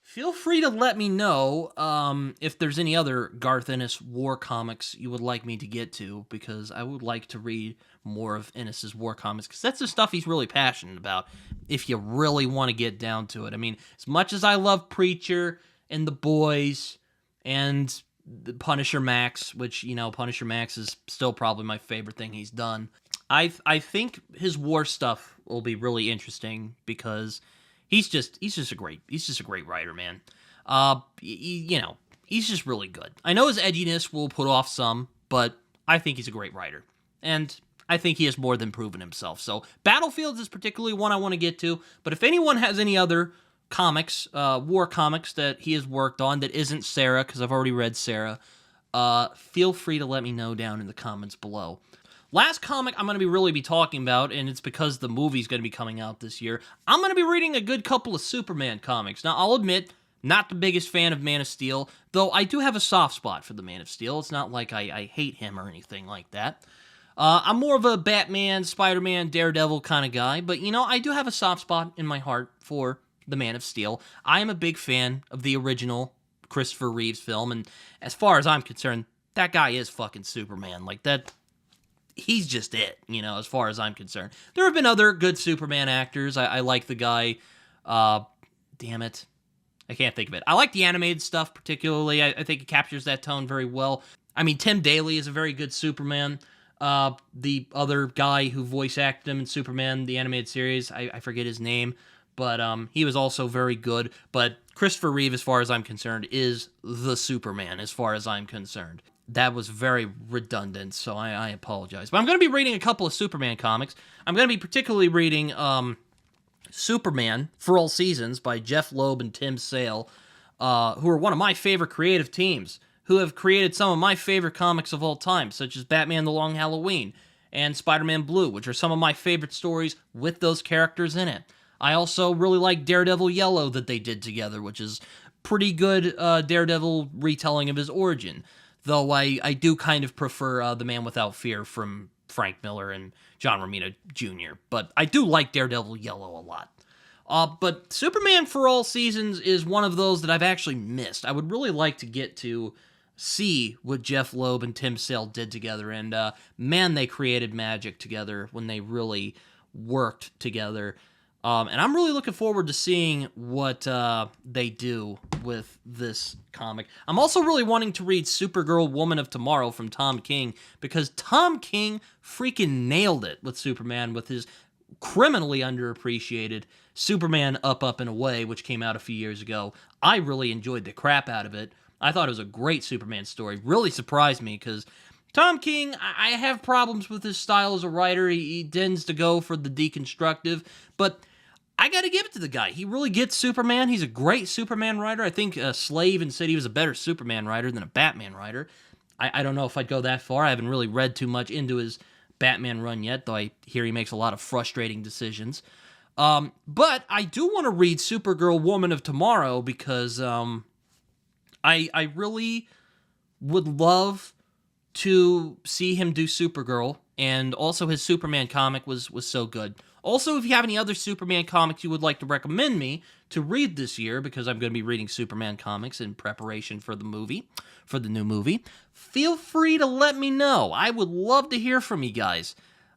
feel free to let me know if there's any other Garth Ennis war comics you would like me to get to, because I would like to read more of Ennis's war comics, because that's the stuff he's really passionate about, if you really want to get down to it. I mean, as much as I love Preacher and The Boys and the Punisher Max, which, Punisher Max is still probably my favorite thing he's done, I think his war stuff will be really interesting, because he's just a great writer, man. He's just really good. I know his edginess will put off some, but I think he's a great writer, and I think he has more than proven himself. So Battlefields is particularly one I want to get to, but if anyone has any other comics, war comics that he has worked on that isn't Sarah, because I've already read Sarah, feel free to let me know down in the comments below. Last comic I'm going to really be talking about, and it's because the movie's going to be coming out this year, I'm going to be reading a good couple of Superman comics. Now, I'll admit, not the biggest fan of Man of Steel, though I do have a soft spot for the Man of Steel. It's not like I hate him or anything like that. I'm more of a Batman, Spider-Man, Daredevil kind of guy, but, I do have a soft spot in my heart for the Man of Steel. I am a big fan of the original Christopher Reeves film, and as far as I'm concerned, that guy is fucking Superman. Like, that... he's just it, as far as I'm concerned. There have been other good Superman actors. I like the guy, damn it, I can't think of it. I like the animated stuff particularly. I think it captures that tone very well. I mean, Tim Daly is a very good Superman. The other guy who voice acted him in Superman, the animated series, I forget his name, but he was also very good. But Christopher Reeve, as far as I'm concerned, is the Superman, as far as I'm concerned. That was very redundant, so I apologize. But I'm going to be reading a couple of Superman comics. I'm going to be particularly reading Superman for All Seasons by Jeff Loeb and Tim Sale, who are one of my favorite creative teams, who have created some of my favorite comics of all time, such as Batman The Long Halloween and Spider-Man Blue, which are some of my favorite stories with those characters in it. I also really like Daredevil Yellow that they did together, which is pretty good Daredevil retelling of his origin. Though I do kind of prefer The Man Without Fear from Frank Miller and John Romita Jr., but I do like Daredevil Yellow a lot. But Superman for All Seasons is one of those that I've actually missed. I would really like to get to see what Jeff Loeb and Tim Sale did together, and man, they created magic together when they really worked together. And I'm really looking forward to seeing what they do with this comic. I'm also really wanting to read Supergirl Woman of Tomorrow from Tom King, because Tom King freaking nailed it with Superman with his criminally underappreciated Superman Up, and Away, which came out a few years ago. I really enjoyed the crap out of it. I thought it was a great Superman story. Really surprised me, because Tom King, I have problems with his style as a writer. He tends to go for the deconstructive, but I gotta give it to the guy. He really gets Superman. He's a great Superman writer. I think Slave and said he was a better Superman writer than a Batman writer. I don't know if I'd go that far. I haven't really read too much into his Batman run yet, though I hear he makes a lot of frustrating decisions. But I do want to read Supergirl Woman of Tomorrow, because I really would love to see him do Supergirl, and also his Superman comic was so good. Also, if you have any other Superman comics you would like to recommend me to read this year, because I'm going to be reading Superman comics in preparation for the new movie, feel free to let me know. I would love to hear from you guys.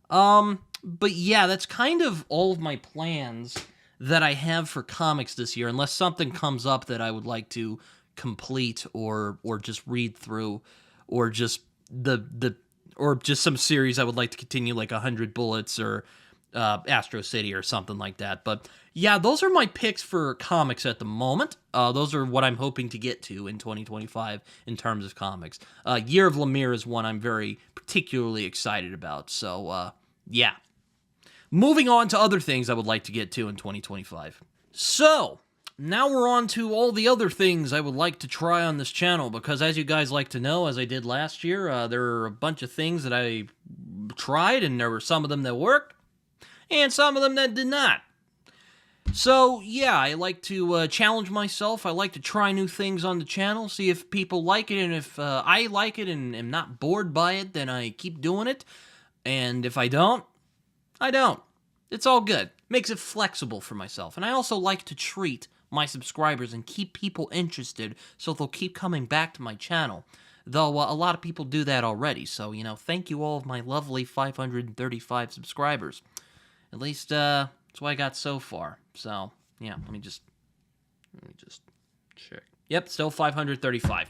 But yeah, that's kind of all of my plans that I have for comics this year, unless something comes up that I would like to complete or just read through, or just or just some series I would like to continue, like 100 Bullets or Astro City or something like that. But yeah, those are my picks for comics at the moment. Those are what I'm hoping to get to in 2025 in terms of comics. Year of Lemire is one I'm very particularly excited about. So yeah. Moving on to other things I would like to get to in 2025. So, now we're on to all the other things I would like to try on this channel, because as you guys like to know, as I did last year, there are a bunch of things that I tried, and there were some of them that worked, and some of them that did not. So, yeah, I like to challenge myself. I like to try new things on the channel, see if people like it, and if I like it and am not bored by it, then I keep doing it. And if I don't, I don't. It's all good. Makes it flexible for myself. And I also like to treat my subscribers and keep people interested so they'll keep coming back to my channel. Though a lot of people do that already. So, thank you all of my lovely 535 subscribers. At least, that's what I got so far. So, yeah, let me just check. Yep, still 535.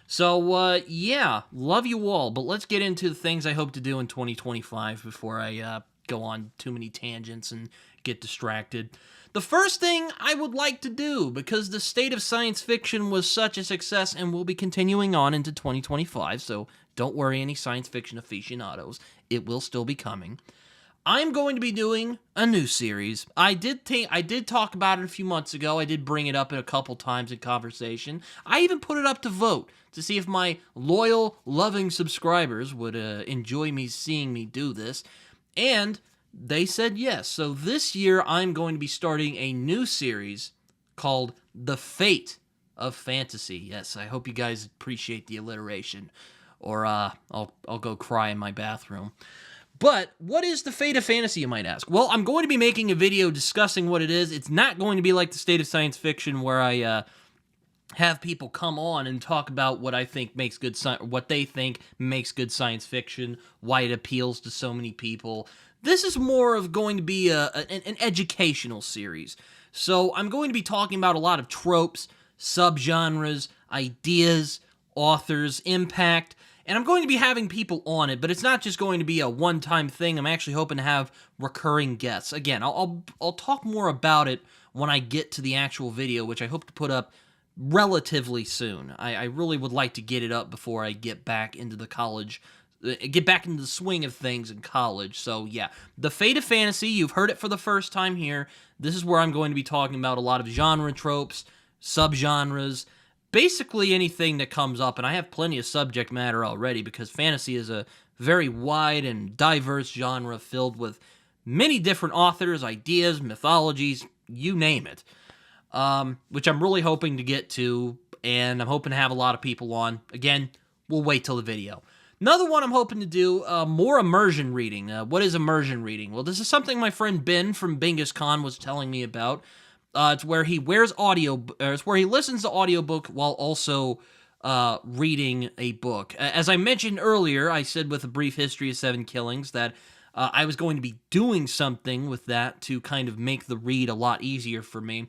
So, yeah, love you all. But let's get into the things I hope to do in 2025 before I go on too many tangents and get distracted. The first thing I would like to do, because the state of science fiction was such a success and will be continuing on into 2025, so don't worry, any science fiction aficionados, it will still be coming. I'm going to be doing a new series. I did talk about it a few months ago. I did bring it up a couple times in conversation. I even put it up to vote to see if my loyal, loving subscribers would enjoy me seeing me do this. And they said yes. So this year I'm going to be starting a new series called The Fate of Fantasy. Yes, I hope you guys appreciate the alliteration, or I'll go cry in my bathroom. But what is the fate of fantasy, you might ask? Well, I'm going to be making a video discussing what it is. It's not going to be like the state of science fiction where I have people come on and talk about what I think makes good what they think makes good science fiction, why it appeals to so many people. This is more of going to be an educational series. So I'm going to be talking about a lot of tropes, subgenres, ideas, authors, impact, and I'm going to be having people on it, but it's not just going to be a one-time thing. I'm actually hoping to have recurring guests. Again, I'll talk more about it when I get to the actual video, which I hope to put up relatively soon. I really would like to get it up before I get back into the swing of things in college. So yeah, The Fate of Fantasy, you've heard it for the first time here. This is where I'm going to be talking about a lot of genre tropes, subgenres, basically anything that comes up, and I have plenty of subject matter already because fantasy is a very wide and diverse genre filled with many different authors, ideas, mythologies, you name it, which I'm really hoping to get to, and I'm hoping to have a lot of people on. Again, we'll wait till the video. Another one I'm hoping to do, more immersion reading. What is immersion reading? Well, this is something my friend Ben from Bingus Con was telling me about. It's where he it's where he listens to audiobook while also reading a book. As I mentioned earlier, I said with A Brief History of Seven Killings that I was going to be doing something with that to kind of make the read a lot easier for me.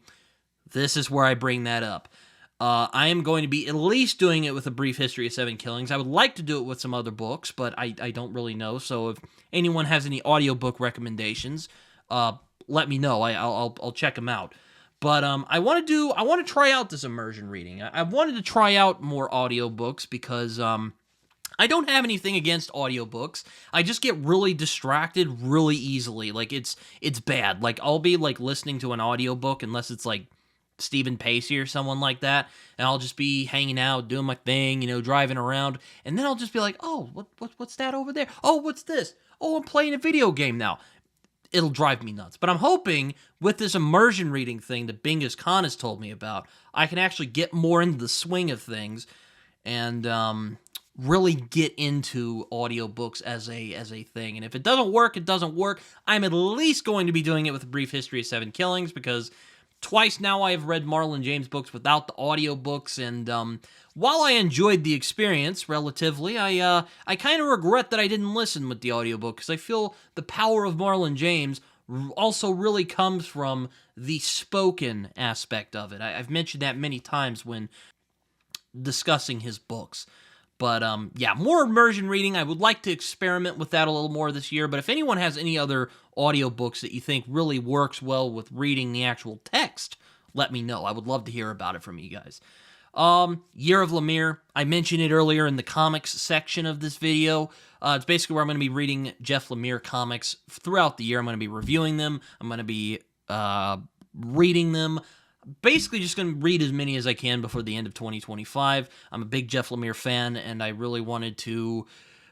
This is where I bring that up. I am going to be at least doing it with A Brief History of Seven Killings. I would like to do it with some other books, but I don't really know. So if anyone has any audiobook recommendations, let me know. I'll check them out. But I want to try out this immersion reading. I wanted to try out more audiobooks because I don't have anything against audiobooks. I just get really distracted really easily. Like it's bad. Like I'll be like listening to an audiobook unless it's like Stephen Pacey or someone like that, and I'll just be hanging out, doing my thing, driving around, and then I'll just be like, "Oh, what's that over there? Oh, what's this? Oh, I'm playing a video game now." It'll drive me nuts. But I'm hoping with this immersion reading thing that Bingus Khan has told me about, I can actually get more into the swing of things and really get into audiobooks as a thing. And if it doesn't work, it doesn't work. I'm at least going to be doing it with A Brief History of Seven Killings because twice now I have read Marlon James books without the audiobooks, and while I enjoyed the experience relatively, I kind of regret that I didn't listen with the audiobook because I feel the power of Marlon James also really comes from the spoken aspect of it. I've mentioned that many times when discussing his books. But yeah, more immersion reading. I would like to experiment with that a little more this year. But if anyone has any other audiobooks that you think really works well with reading the actual text, let me know. I would love to hear about it from you guys. Year of Lemire. I mentioned it earlier in the comics section of this video. It's basically where I'm going to be reading Jeff Lemire comics throughout the year. I'm going to be reviewing them. I'm going to be reading them. Basically just going to read as many as I can before the end of 2025. I'm a big Jeff Lemire fan, and I really wanted to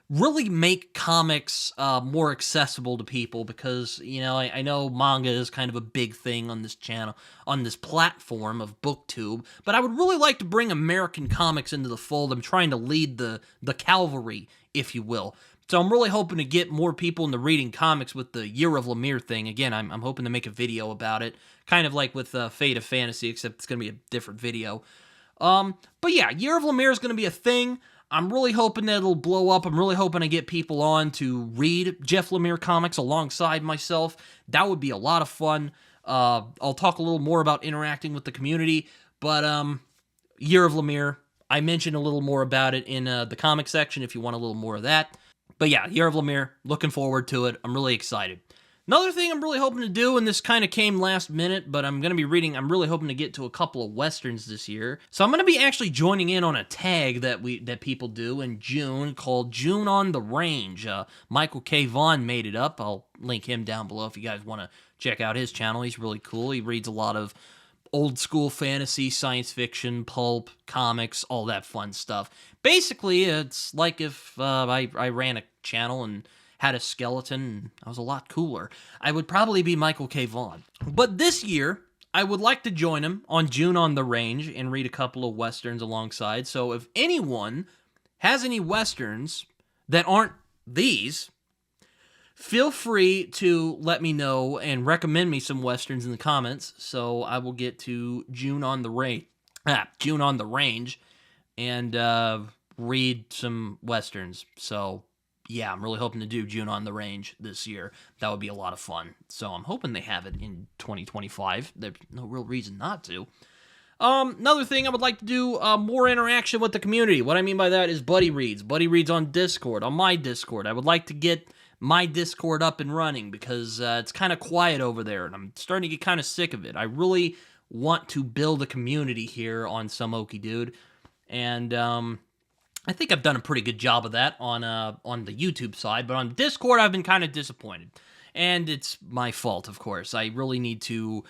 really make comics more accessible to people because, I know manga is kind of a big thing on this channel, on this platform of BookTube, but I would really like to bring American comics into the fold. I'm trying to lead the cavalry, if you will. So I'm really hoping to get more people into reading comics with the Year of Lemire thing. Again, I'm hoping to make a video about it, kind of like with Fate of Fantasy, except it's going to be a different video. But yeah, Year of Lemire is going to be a thing. I'm really hoping that it'll blow up. I'm really hoping I get people on to read Jeff Lemire comics alongside myself. That would be a lot of fun. I'll talk a little more about interacting with the community, but Year of Lemire, I mentioned a little more about it in the comic section if you want a little more of that. But yeah, Year of Lemire, looking forward to it. I'm really excited. Another thing I'm really hoping to do, and this kind of came last minute, but I'm really hoping to get to a couple of Westerns this year. So I'm going to be actually joining in on a tag that people do in June called June on the Range. Michael K. Vaughn made it up. I'll link him down below if you guys want to check out his channel. He's really cool. He reads a lot of old school fantasy, science fiction, pulp, comics, all that fun stuff. Basically, it's like if I ran a channel and had a skeleton, and I was a lot cooler. I would probably be Michael K. Vaughn. But this year, I would like to join him on June on the Range and read a couple of Westerns alongside. So if anyone has any Westerns that aren't these, feel free to let me know and recommend me some Westerns in the comments, so I will get to June on the Range, and read some Westerns. So yeah, I'm really hoping to do June on the Range this year. That would be a lot of fun. So I'm hoping they have it in 2025. There's no real reason not to. Another thing I would like to do, more interaction with the community. What I mean by that is buddy reads. Buddy reads on Discord, on my Discord. I would like to get my Discord up and running because it's kind of quiet over there, and I'm starting to get kind of sick of it. I really want to build a community here on Some Okie Dude, and I think I've done a pretty good job of that on the YouTube side, but on Discord I've been kind of disappointed, and it's my fault, of course. I really need to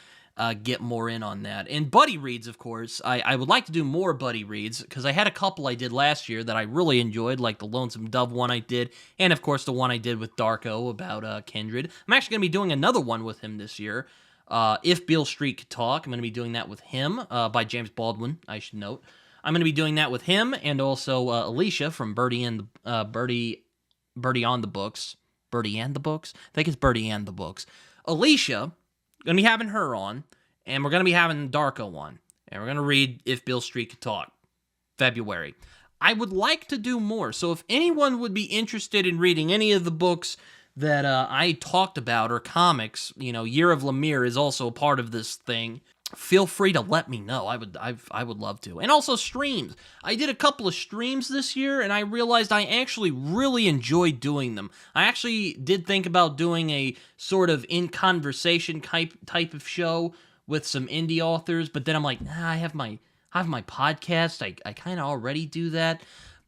get more in on that. And buddy reads, of course, I would like to do more buddy reads, because I had a couple I did last year that I really enjoyed, like the Lonesome Dove one I did, and of course the one I did with Darko about Kindred. I'm actually going to be doing another one with him this year, If Beale Street Could Talk. I'm going to be doing that with him, by James Baldwin, I should note. I'm going to be doing that with him and also Alicia from Birdie on the Books. Birdie and the Books? I think it's Birdie and the Books. Alicia, going to be having her on, and we're going to be having Darko on. And we're going to read If Beale Street Could Talk, February. I would like to do more, so if anyone would be interested in reading any of the books that I talked about, or comics, Year of Lemire is also a part of this thing, feel free to let me know. I would love to. And also streams. I did a couple of streams this year, and I realized I actually really enjoyed doing them. I actually did think about doing a sort of in-conversation type of show with some indie authors, but then I'm like, I have my podcast. I kind of already do that.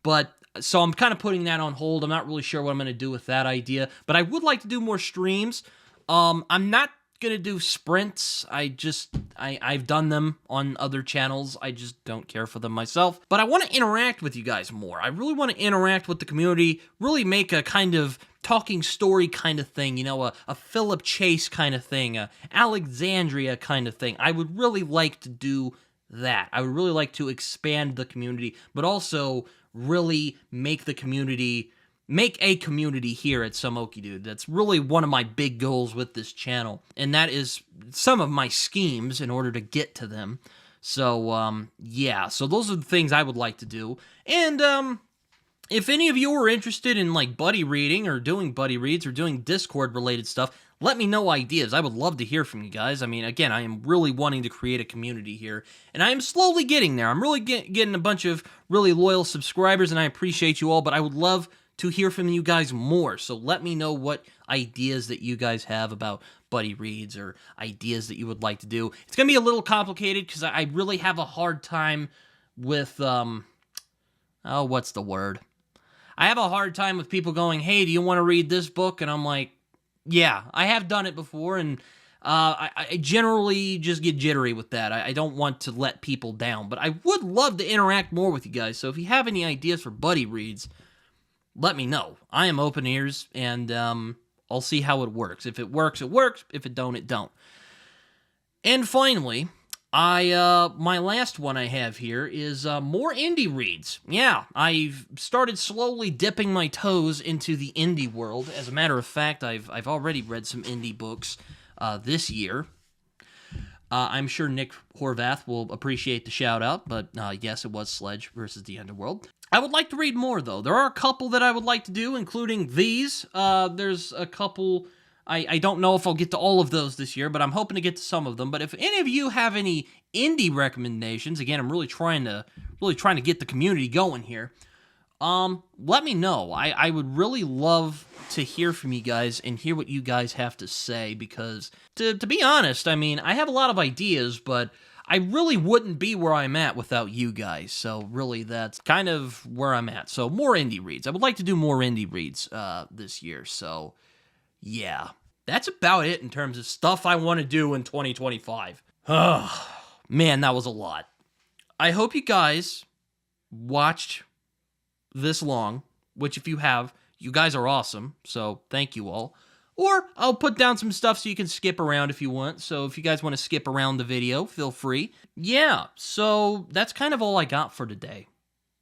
But so I'm kind of putting that on hold. I'm not really sure what I'm going to do with that idea, but I would like to do more streams. I'm not gonna do sprints. I've done them on other channels. I just don't care for them myself. But I want to interact with you guys more. I really want to interact with the community, really make a kind of talking story kind of thing, a Philip Chase kind of thing, a Alexandria kind of thing. I would really like to do that. I would really like to expand the community, but also really make a community here at Some Okie Dude. That's really one of my big goals with this channel, and that is some of my schemes in order to get to them. So, yeah, so those are the things I would like to do. And, if any of you are interested in, like, buddy reading, or doing buddy reads, or doing Discord-related stuff, let me know ideas. I would love to hear from you guys. I mean, again, I am really wanting to create a community here, and I am slowly getting there. I'm really getting a bunch of really loyal subscribers, and I appreciate you all, but I would love to hear from you guys more. So let me know what ideas that you guys have about buddy reads, or ideas that you would like to do. It's going to be a little complicated because I really have a hard time with, what's the word? I have a hard time with people going, hey, do you want to read this book? And I'm like, yeah, I have done it before, and I generally just get jittery with that. I don't want to let people down, but I would love to interact more with you guys. So if you have any ideas for buddy reads, let me know. I am open ears, and I'll see how it works. If it works, it works. If it don't, it don't. And finally, my last one I have here is more indie reads. Yeah, I've started slowly dipping my toes into the indie world. As a matter of fact, I've already read some indie books this year. I'm sure Nick Horvath will appreciate the shout-out, but yes, it was Sledge versus the Underworld. I would like to read more, though. There are a couple that I would like to do, including these. There's a couple. I don't know if I'll get to all of those this year, but I'm hoping to get to some of them. But if any of you have any indie recommendations, again, I'm really trying to get the community going here. Let me know. I would really love to hear from you guys and hear what you guys have to say, because to be honest, I mean, I have a lot of ideas, but I really wouldn't be where I'm at without you guys. So really, that's kind of where I'm at. So more indie reads. I would like to do more indie reads this year. So yeah, that's about it in terms of stuff I want to do in 2025. Man, that was a lot. I hope you guys watched this long, which if you have, you guys are awesome, so thank you all. Or I'll put down some stuff so you can skip around if you want, so if you guys want to skip around the video, feel free. Yeah, so that's kind of all I got for today.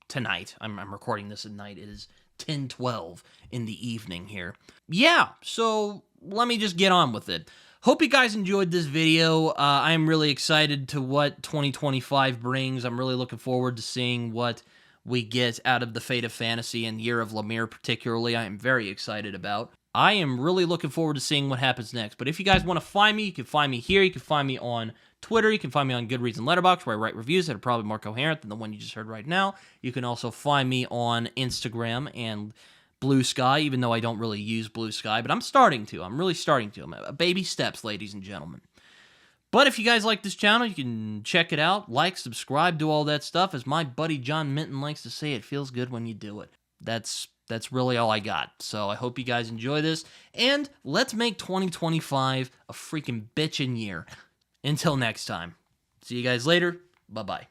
Tonight. I'm recording this at night. It is 10:12 in the evening here. Yeah, so let me just get on with it. Hope you guys enjoyed this video. I'm really excited to what 2025 brings. I'm really looking forward to seeing what we get out of the Fate of Fantasy and Year of Lemire particularly. I am very excited about. I am really looking forward to seeing what happens next. But if you guys want to find me, you can find me here. You can find me on Twitter. You can find me on Goodreads and Letterboxd, where I write reviews that are probably more coherent than the one you just heard right now. You can also find me on Instagram and Blue Sky, even though I don't really use Blue Sky, but I'm starting to. I'm really starting to. Baby steps, ladies and gentlemen. But if you guys like this channel, you can check it out, like, subscribe, do all that stuff. As my buddy John Minton likes to say, it feels good when you do it. That's really all I got. So I hope you guys enjoy this, and let's make 2025 a freaking bitchin' year. Until next time. See you guys later. Bye-bye.